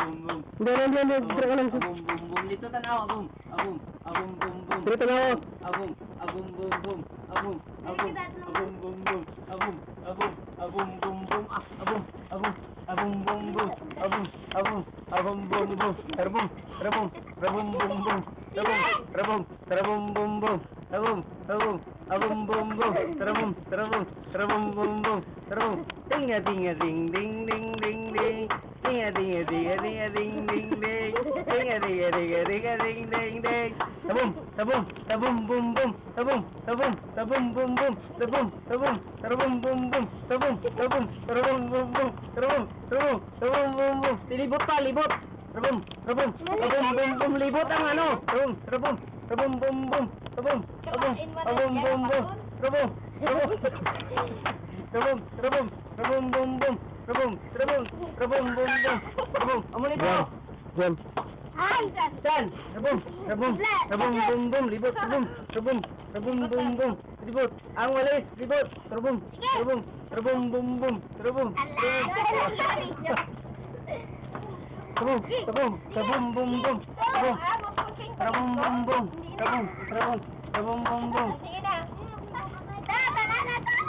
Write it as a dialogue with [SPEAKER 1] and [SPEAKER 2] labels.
[SPEAKER 1] Hindi. Dito ka lang.
[SPEAKER 2] Abum, bum, bum. Dito tanaw, abum. Abum, abum, bum, bum.
[SPEAKER 1] Dito na ako.
[SPEAKER 2] Abum, abum, bum, bum. Abum, abum, abum, bum, bum. Abum, abum, abum, bum, bum. Ah, abum, abum, abum, bum, bum. Abum, abum, abum, bum, bum. Rabum, rabum, rabum, bum, bum. Rabum, rabum, bum, bum. Rabum, rabum, abum, bum, bum. Rabum, rabum, rabum, bum, bum. Rabum. Ding a ding a ding ding ding ding ding. Ding a ding a ding a ding a ding ding ding. Ding a ding a ding a ding a ding ding ding. Tabum, tabum, tabum, bum, bum. Tabum, tabum, tabum, bum, bum. Tabum, tabum, tabum, bum, bum. Tabum, tabum, tabum, bum, bum. Tabum, tabum, tabum, bum, bum. Dilibot pa, libot. Tabum, tabum, tabum, bum, bum. Libot ang ano. Tabum, tabum, tabum, bum, bum. Tabum, tabum, tabum, bum, bum. Tabum, tabum. Rabum, rabum, rabum, bum, bum. Rabum, rabum, rabum, bum, bum. Rabum, amo nito.
[SPEAKER 1] Diyan.
[SPEAKER 2] Dan, rabum, rabum, rabum, bum, bum. Libot, rabum, rabum, rabum, bum, bum. Libot, ang walis, libot. Rabum, rabum, rabum, bum, bum. Rabum, rabum, rabum, rabum, bum, bum. Rabum, rabum, bum, bum. Rabum, rabum, rabum, bum, bum.
[SPEAKER 3] Sige na. Banana to!